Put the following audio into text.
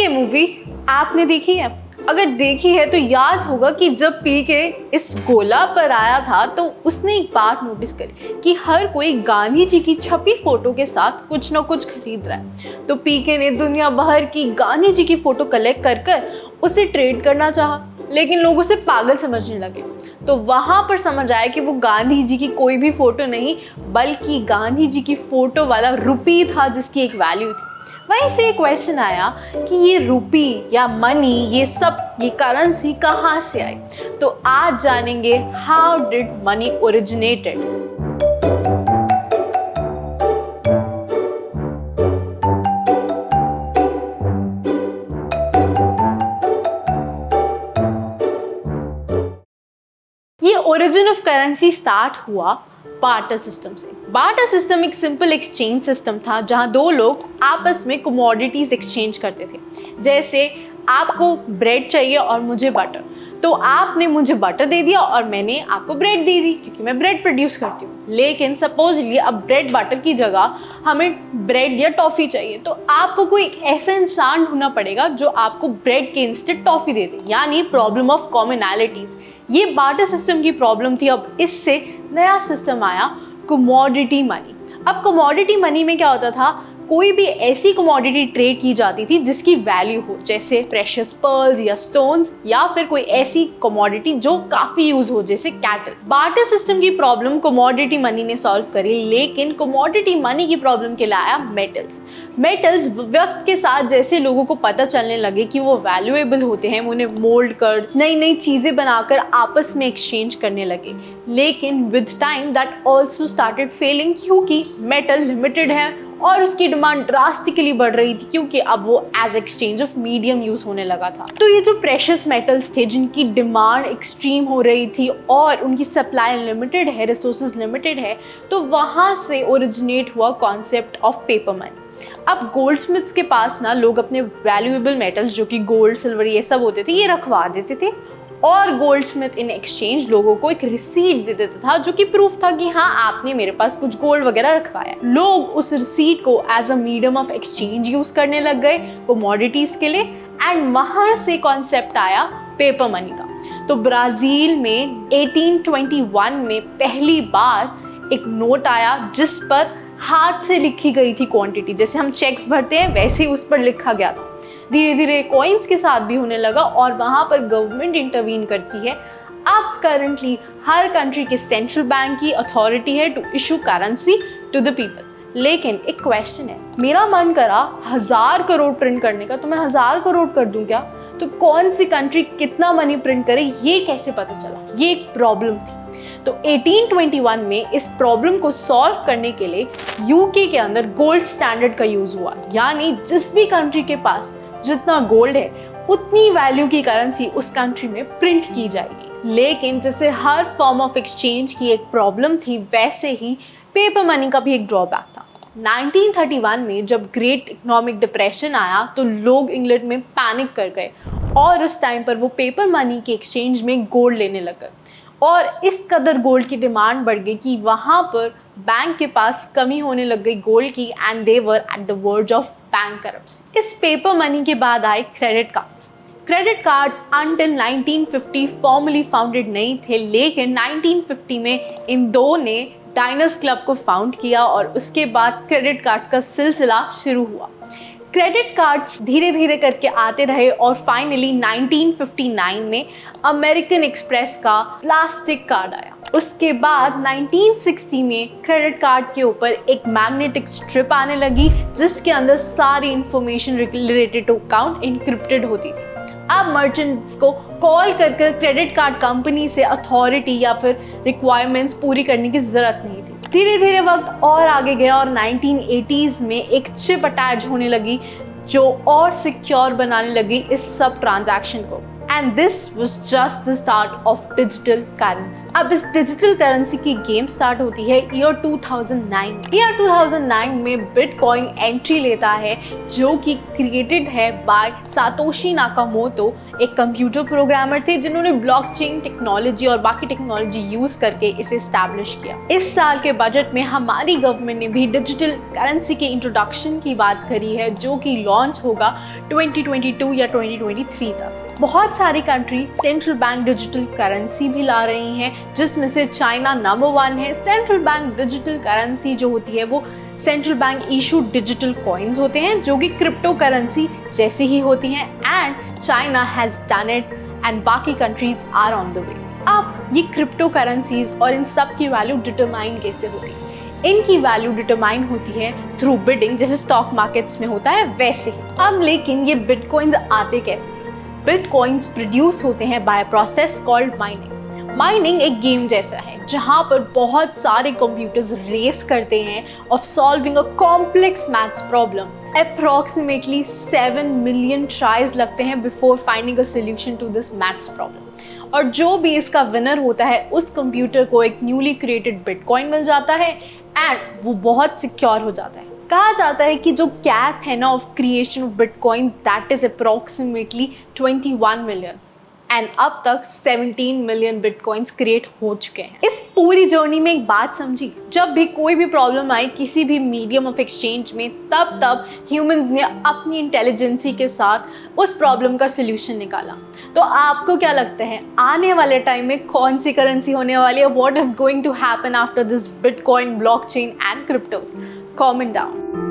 ये मूवी आपने देखी है? अगर देखी है तो याद होगा कि जब पीके इस गोला पर आया था तो उसने एक बात नोटिस करी कि हर कोई गांधी जी की छपी फोटो के साथ कुछ ना कुछ खरीद रहा है। तो पीके ने दुनिया भर की गांधी जी की फोटो कलेक्ट कर कर उसे ट्रेड करना चाहा, लेकिन लोग उसे पागल समझने लगे। तो वहां पर समझ आया कि वो गांधी जी की कोई भी फोटो नहीं बल्कि गांधी जी की फोटो वाला रुपी था जिसकी एक वैल्यू थी। वहीं से एक क्वेश्चन आया कि ये रुपी या मनी, ये करेंसी कहाँ से आई। तो आज जानेंगे हाउ डिड मनी ओरिजिनेटेड। ये ओरिजिन ऑफ करेंसी स्टार्ट हुआ बार्टर सिस्टम से। बार्टर सिस्टम एक सिंपल एक्सचेंज सिस्टम था जहां दो लोग आपस में कमोडिटीज एक्सचेंज करते थे। जैसे आपको ब्रेड चाहिए और मुझे बटर, तो आपने मुझे बटर दे दिया और मैंने आपको ब्रेड दे दी क्योंकि मैं ब्रेड प्रोड्यूस करती हूँ। लेकिन सपोजली अब ब्रेड बटर की जगह हमें ब्रेड या टॉफ़ी चाहिए, तो आपको कोई एक ऐसा इंसान ढूंढना पड़ेगा जो आपको ब्रेड के इंस्टेड टॉफ़ी दे दे, यानी प्रॉब्लम ऑफ कॉमनैलिटीज़। ये बार्टर सिस्टम की प्रॉब्लम थी। अब इससे नया सिस्टम आया कमोडिटी मनी। अब कमोडिटी मनी में क्या होता था, कोई भी ऐसी कमोडिटी ट्रेड की जाती थी जिसकी वैल्यू हो, जैसे प्रेशियस पर्ल्स या स्टोन्स, या फिर कोई ऐसी कमोडिटी जो काफी यूज हो जैसे कैटल। बार्टर सिस्टम की प्रॉब्लम कमोडिटी मनी ने सॉल्व करी, लेकिन कमोडिटी मनी की प्रॉब्लम के लिए आया मेटल्स। मेटल्स वक्त के साथ जैसे लोगों को पता चलने लगे कि वो वैल्यूएबल होते हैं, उन्हें मोल्ड कर नई नई चीजें बनाकर आपस में एक्सचेंज करने लगे। लेकिन with time that also started failing, क्योंकि मेटल लिमिटेड है और उसकी डिमांड ड्रास्टिकली बढ़ रही थी क्योंकि अब वो as exchange of medium use होने लगा था। तो ये जो प्रेशियस मेटल्स थे जिनकी डिमांड एक्सट्रीम हो रही थी और उनकी सप्लाई लिमिटेड है, रिसोर्सेज लिमिटेड है, तो वहां से ओरिजिनेट हुआ कॉन्सेप्ट ऑफ पेपर मनी। अब गोल्ड स्मिथ्स के पास ना लोग अपने वैल्यूएबल मेटल्स जो कि गोल्ड, सिल्वर ये सब होते थे, ये रखवा देते थे और गोल्ड स्मिथ इन एक्सचेंज लोगों को एक रिसीट दे देता था जो कि प्रूफ था कि हाँ आपने मेरे पास कुछ गोल्ड वगैरह रखवाया। लोग उस रिसीट को as a medium of exchange use करने लग गए कमोडिटीज के लिए, एंड वहां से कॉन्सेप्ट आया पेपर मनी का। तो ब्राजील में 1821 में पहली बार एक नोट आया जिस पर हाथ से लिखी गई थी क्वांटिटी, जैसे हम चेक्स भरते हैं वैसे ही उस पर लिखा गया था। धीरे धीरे कॉइन्स के साथ भी होने लगा और वहां पर गवर्नमेंट इंटरवीन करती है। अब करंटली हर कंट्री के सेंट्रल बैंक की अथॉरिटी है to issue currency to the people. लेकिन एक क्वेश्चन है, मेरा मन करा 1000 करोड़ प्रिंट करने का तो मैं 1000 करोड़ कर दूं क्या? तो कौन सी कंट्री कितना मनी प्रिंट करे ये कैसे पता चला? ये एक प्रॉब्लम थी। तो 1821 में इस प्रॉब्लम को सॉल्व करने के लिए यूके के अंदर गोल्ड स्टैंडर्ड का यूज हुआ, यानी जिस भी कंट्री के पास जितना गोल्ड है उतनी वैल्यू की करेंसी उस कंट्री में प्रिंट की जाएगी। लेकिन जैसे हर फॉर्म ऑफ एक्सचेंज की एक प्रॉब्लम थी, वैसे ही पेपर मनी का भी एक ड्रॉबैक था। 1931 में जब ग्रेट इकोनॉमिक डिप्रेशन आया तो लोग इंग्लैंड में पैनिक कर गए और उस टाइम पर वो पेपर मनी के एक्सचेंज में गोल्ड लेने लगे और इस कदर गोल्ड की डिमांड बढ़ गई कि वहाँ पर बैंक के पास कमी होने लग गई गोल्ड की, and they were at the verge of bankruptcy. इस पेपर मनी के बाद आए credit cards. Credit cards until 1950 formally founded नहीं थे, लेकिन 1950 में इन दो ने डाइनर्स क्लब को फाउंड किया और उसके बाद क्रेडिट कार्ड्स का सिलसिला शुरू हुआ। क्रेडिट कार्ड्स धीरे धीरे करके आते रहे और फाइनली 1959 में अमेरिकन एक्सप्रेस का प्लास्टिक कार्ड आया। उसके बाद 1960 में क्रेडिट कार्ड के ऊपर एक मैग्नेटिक स्ट्रिप आने लगी जिसके अंदर सारी information related to account encrypted होती थी। अब मर्चेंट्स को कॉल कर क्रेडिट कार्ड कंपनी से अथॉरिटी या फिर रिक्वायरमेंट्स पूरी करने की जरूरत नहीं थी। धीरे धीरे वक्त और आगे गया और 1980s में एक चिप अटैच होने लगी जो और सिक्योर बनाने लगी इस सब ट्रांजैक्शन को। And this was just the start of digital currency. अब इस डिजिटल करेंसी की गेम स्टार्ट होती है ईयर 2009। ईयर 2009 में बिटकॉइन एंट्री लेता है, जो कि क्रिएटेड है बाय सातोशी नाकामोटो, एक कंप्यूटर प्रोग्रामर थे जिन्होंने ब्लॉकचेन टेक्नोलॉजी और बाकी टेक्नोलॉजी यूज करके इसे एस्टैब्लिश किया। इस साल के बजट में हमारी गवर्नमेंट ने भी डिजिटल करेंसी के इंट्रोडक्शन की बात करी है, जो कि लॉन्च होगा 2022 या 2023 तक। बहुत सारी country central bank digital currency भी ला रही हैं, जिसमें से चाइना नंबर 1 है। सेंट्रल बैंक डिजिटल करेंसी जो होती है वो central bank issue digital coins होते हैं, जो कि क्रिप्टो करेंसी जैसी ही होती हैं, and China has done it and बाकी countries are on the way. अब ये क्रिप्टो करेंसीज और इन सब की वैल्यू डिटरमाइन कैसे होती है? इनकी वैल्यू डिटरमाइन होती है थ्रू बिडिंग, जैसे स्टॉक मार्केट्स में होता है वैसे ही। अब लेकिन ये बिटकॉइंस आते कैसे? बिटकॉइंस प्रोड्यूस होते हैं by process called mining. Mining एक गेम जैसा है जहां पर बहुत सारे कंप्यूटर्स रेस करते हैं of solving a complex maths problem. Approximately 7 million tries लगते हैं before finding a solution to this maths problem. और जो भी इसका विनर होता है, उस कंप्यूटर को एक न्यूली क्रिएटेड बिटकॉइन मिल जाता है एंड वो बहुत सिक्योर हो जाता है। कहा जाता है कि जो कैप है ना of creation of bitcoin, that is approximately 21 million, and अब तक 17 मिलियन बिटकॉइंस क्रिएट हो चुके हैं। इस पूरी जर्नी में एक बात समझी, जब भी कोई भी प्रॉब्लम आई किसी भी मीडियम ऑफ एक्सचेंज में, तब ह्यूमंस ने अपनी इंटेलिजेंसी के साथ उस प्रॉब्लम का सोल्यूशन निकाला। तो आपको क्या लगता है आने वाले टाइम में कौन सी करेंसी होने वाली है? What is going to happen after this bitcoin, blockchain and cryptos? Comment down.